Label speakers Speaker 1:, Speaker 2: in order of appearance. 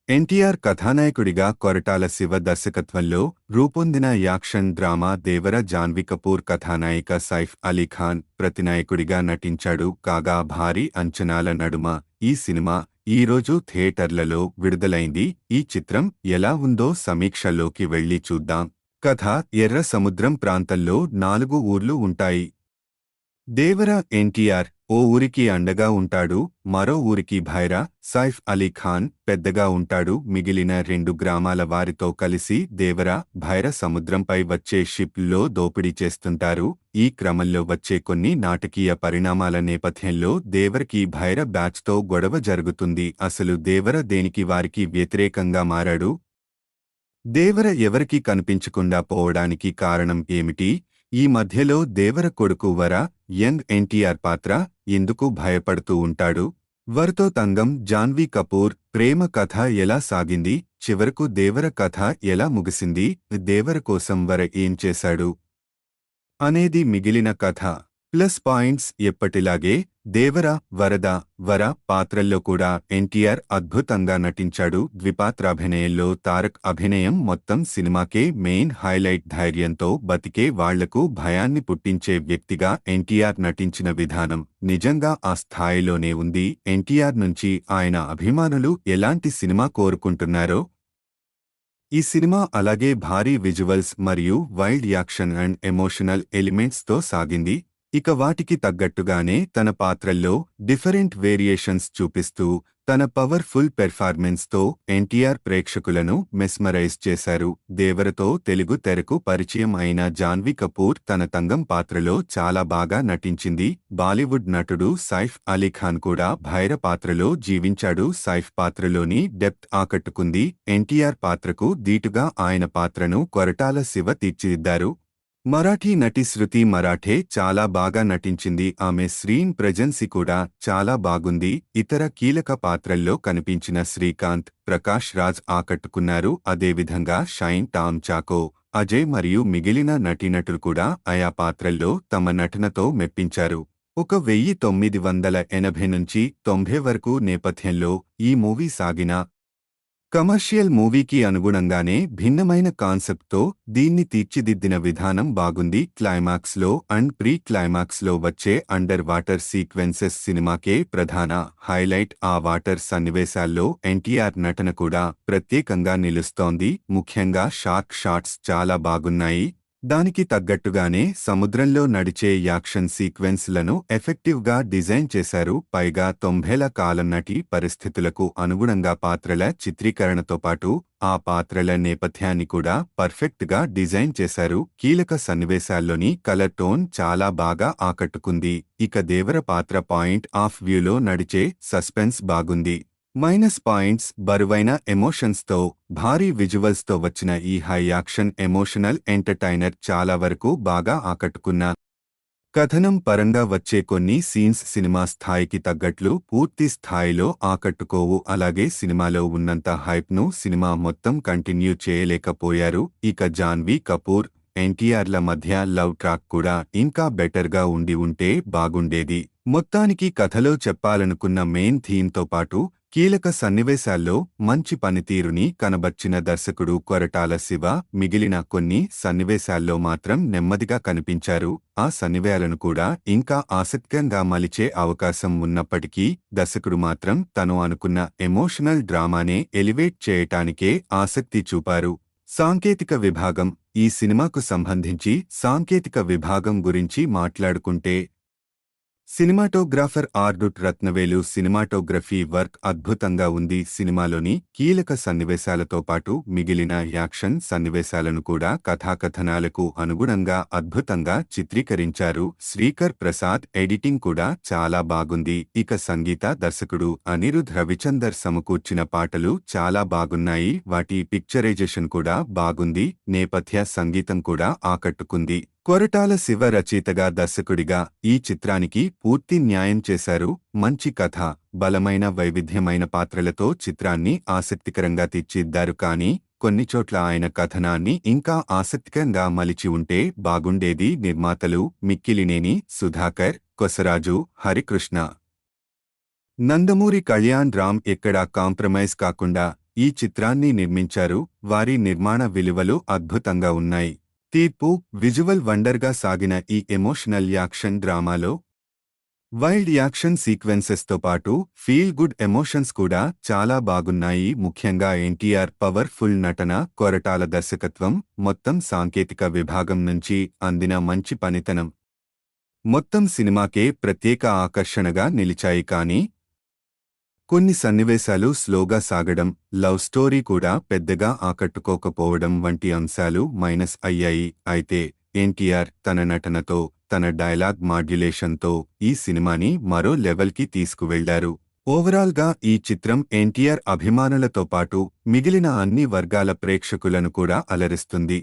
Speaker 1: ఎన్టీఆర్ కథానాయకుడిగా కొరటాల శివ దర్శకత్వంలో రూపొందిన యాక్షన్ డ్రామా దేవర. జాన్వీ కపూర్ కథానాయిక, సైఫ్ అలీ ఖాన్ ప్రతినాయకుడిగా నటించాడు. కాగా భారీ అంచనాల నడుమ ఈ సినిమా ఈరోజు థియేటర్లలో విడుదలైంది. ఈ చిత్రం ఎలా ఉందో సమీక్షలోకి వెళ్లి చూద్దాం. కథ: ఎర్ర సముద్రం ప్రాంతంలో 4 ఊర్లు ఉంటాయి. దేవర ఎన్టీఆర్ ఓ ఊరికి అండగా ఉంటాడు. మరో ఊరికి భైరా సైఫ్ అలీ ఖాన్ పెద్దగా ఉంటాడు. మిగిలిన 2 గ్రామాల వారితో కలిసి దేవర, భైర సముద్రంపై వచ్చే షిప్లో దోపిడీ చేస్తుంటారు. ఈ క్రమంలో వచ్చే కొన్ని నాటకీయ పరిణామాల నేపథ్యంలో దేవరకి భైర బ్యాచ్తో గొడవ జరుగుతుంది. అసలు దేవర దేనికి వారికి వ్యతిరేకంగా మారాడు? దేవర ఎవరికీ కనిపించకుండా పోవడానికి కారణం ఏమిటి? ఈ మధ్యలో దేవర కొడుకు వర, యంగ్ ఎన్టీఆర్ పాత్ర ఎందుకు భయపడుతూ ఉంటాడు? వరతో తంగం జాన్వీ కపూర్ ప్రేమ కథ ఎలా సాగింది? చివరకు దేవర కథ ఎలా ముగిసింది? దేవర కోసం వర ఏం చేశాడు అనేది మిగిలిన కథ. ప్లస్ పాయింట్స్: ఎప్పటిలాగే దేవర, వర పాత్రల్లో కూడా ఎన్టీఆర్ అద్భుతంగా నటించాడు. ద్విపాత్రాభినయంలో తారక్ అభినయం మొత్తం సినిమాకే మెయిన్ హైలైట్. ధైర్యంతో బతికే వాళ్లకు భయాన్ని పుట్టించే వ్యక్తిగా ఎన్టీఆర్ నటించిన విధానం నిజంగా ఆ స్థాయిలోనే ఉంది. ఎన్టీఆర్ నుంచి ఆయన అభిమానులు ఎలాంటి సినిమా కోరుకుంటున్నారో ఈ సినిమా అలాగే భారీ విజువల్స్ మరియు వైల్డ్ యాక్షన్ అండ్ ఎమోషనల్ ఎలిమెంట్స్తో సాగింది. ఇక వాటికి తగ్గట్టుగానే తన పాత్రల్లో డిఫరెంట్ వేరియేషన్స్ చూపిస్తూ తన పవర్ఫుల్ పెర్ఫార్మెన్స్తో ఎన్టీఆర్ ప్రేక్షకులను మెస్మరైజ్ చేశారు. దేవరతో తెలుగు తెరకు పరిచయం అయిన జాన్వీ కపూర్ తన తంగం పాత్రలో చాలా బాగా నటించింది. బాలీవుడ్ నటుడు సైఫ్ అలీ ఖాన్ కూడా భైర పాత్రలో జీవించాడు. సైఫ్ పాత్రలోని డెప్త్ ఆకట్టుకుంది. ఎన్టీఆర్ పాత్రకు దీటుగా ఆయన పాత్రను కొరటాల శివ తీర్చిదిద్దారు. మరాఠీ నటి శృతి మరాఠే చాలా బాగా నటించింది. ఆమె స్క్రీన్ ప్రెజెన్సీ కూడా చాలా బాగుంది. ఇతర కీలక పాత్రల్లో కనిపించిన శ్రీకాంత్, ప్రకాష్ రాజ్ ఆకట్టుకున్నారు. అదేవిధంగా షైన్, టామ్ చాకో, అజయ్ మరియు మిగిలిన నటీనటులు కూడా ఆయా పాత్రల్లో తమ నటనతో మెప్పించారు. 1980 నుంచి 90 వరకు నేపథ్యంలో ఈ మూవీ సాగిన కమర్షియల్ మూవీకి అనుగుణంగానే భిన్నమైన కాన్సెప్ట్తో దీన్ని తీర్చిదిద్దిన విధానం బాగుంది. క్లైమాక్స్లో అండ్ ప్రీ క్లైమాక్స్లో వచ్చే అండర్ వాటర్ సీక్వెన్సెస్ సినిమాకే ప్రధాన హైలైట్. ఆ వాటర్ సన్నివేశాల్లో ఎన్టీఆర్ నటన కూడా ప్రత్యేకంగా నిలుస్తోంది. ముఖ్యంగా షార్క్ షాట్స్ చాలా బాగున్నాయి. దానికి తగ్గట్టుగానే సముద్రంలో నడిచే యాక్షన్ సీక్వెన్స్లను ఎఫెక్టివ్గా డిజైన్ చేశారు. పైగా 90ల కాలం నాటి పరిస్థితులకు అనుగుణంగా పాత్రల చిత్రీకరణతో పాటు ఆ పాత్రల నేపథ్యాన్ని కూడా పర్ఫెక్ట్గా డిజైన్ చేశారు. కీలక సన్నివేశాల్లోని కలర్ టోన్ చాలా బాగా ఆకట్టుకుంది. ఇక దేవర పాత్ర పాయింట్ ఆఫ్ వ్యూలో నడిచే సస్పెన్స్ బాగుంది. మైనస్ పాయింట్స్: బరువైన ఎమోషన్స్తో భారీ విజువల్స్తో వచ్చిన ఈ హై యాక్షన్ ఎమోషనల్ ఎంటర్టైనర్ చాలా వరకు బాగా ఆకట్టుకున్న కథనం పరంగా వచ్చే కొన్ని సీన్స్ సినిమా స్థాయికి తగ్గట్లు పూర్తి స్థాయిలో ఆకట్టుకోవు. అలాగే సినిమాలో ఉన్నంత హైప్ను సినిమా మొత్తం కంటిన్యూ చేయలేకపోయారు. ఇక జాన్వీ కపూర్, ఎన్టీఆర్ల మధ్య లవ్ ట్రాక్ కూడా ఇంకా బెటర్గా ఉంటే బాగుండేది. మొత్తానికి కథలో చెప్పాలనుకున్న మెయిన్ థీమ్తో పాటు కీలక సన్నివేశాల్లో మంచి పనితీరుని కనబర్చిన దర్శకుడు కొరటాల శివ మిగిలిన కొన్ని సన్నివేశాల్లో మాత్రం నెమ్మదిగా కనిపించారు. ఆ సన్నివేశాలను కూడా ఇంకా ఆసక్తికరంగా మలిచే అవకాశం ఉన్నప్పటికీ దర్శకుడు మాత్రం తను అనుకున్న ఎమోషనల్ డ్రామానే ఎలివేట్ చేయటానికే ఆసక్తి చూపారు. సాంకేతిక విభాగం: ఈ సినిమాకు సంబంధించి సాంకేతిక విభాగం గురించి మాట్లాడుకుంటే సినిమాటోగ్రాఫర్ ఆర్డుట్ రత్నవేలు సినిమాటోగ్రఫీ వర్క్ అద్భుతంగా ఉంది. సినిమాలోని కీలక సన్నివేశాలతో పాటు మిగిలిన యాక్షన్ సన్నివేశాలను కూడా కథాకథనాలకు అనుగుణంగా అద్భుతంగా చిత్రీకరించారు. శ్రీకర్ ప్రసాద్ ఎడిటింగ్ కూడా చాలా బాగుంది. ఇక సంగీత దర్శకుడు అనిరుద్ రవిచందర్ సమకూర్చిన పాటలు చాలా బాగున్నాయి. వాటి పిక్చరైజేషన్ కూడా బాగుంది. నేపథ్య సంగీతం కూడా ఆకట్టుకుంది. కొరటాల శివ రచయితగా దర్శకుడిగా ఈ చిత్రానికి పూర్తి న్యాయం చేశారు. మంచి కథ, బలమైన వైవిధ్యమైన పాత్రలతో చిత్రాన్ని ఆసక్తికరంగా తీర్చిదిద్దారు. కానీ కొన్ని చోట్ల ఆయన కథనాన్ని ఇంకా ఆసక్తికరంగా మలిచి ఉంటే బాగుండేది. నిర్మాతలు మిక్కిలినేని సుధాకర్, కొసరాజు, హరికృష్ణ, నందమూరి కళ్యాణ్ రామ్ ఎక్కడా కాంప్రమైజ్ కాకుండా ఈ చిత్రాన్ని నిర్మించారు. వారి నిర్మాణ విలువలు అద్భుతంగా ఉన్నాయి. తీర్పు విజువల్ వండర్గా సాగిన ఈ ఎమోషనల్ యాక్షన్ డ్రామాలో వైల్డ్ యాక్షన్ సీక్వెన్సెస్తో పాటు ఫీల్ గుడ్ ఎమోషన్స్ కూడా చాలా బాగున్నాయి. ముఖ్యంగా ఎన్టీఆర్ పవర్ఫుల్ నటన, కొరటాల దర్శకత్వం, మొత్తం సాంకేతిక విభాగం నుంచి అందిన మంచి పనితనం మొత్తం సినిమాకే ప్రత్యేక ఆకర్షణగా నిలిచాయి. కానీ కొన్ని సన్నివేశాలు స్లోగా సాగడం, లవ్ స్టోరీ కూడా పెద్దగా ఆకట్టుకోకపోవడం వంటి అంశాలు మైనస్ అయ్యాయి. అయితే ఎన్టీఆర్ తన నటనతో, తన డైలాగ్ మాడ్యులేషన్తో ఈ సినిమాని మరో లెవెల్కి తీసుకువెళ్లారు. ఓవరాల్గా ఈ చిత్రం ఎన్టీఆర్ అభిమానులతో పాటు మిగిలిన అన్ని వర్గాల ప్రేక్షకులను కూడా అలరిస్తుంది.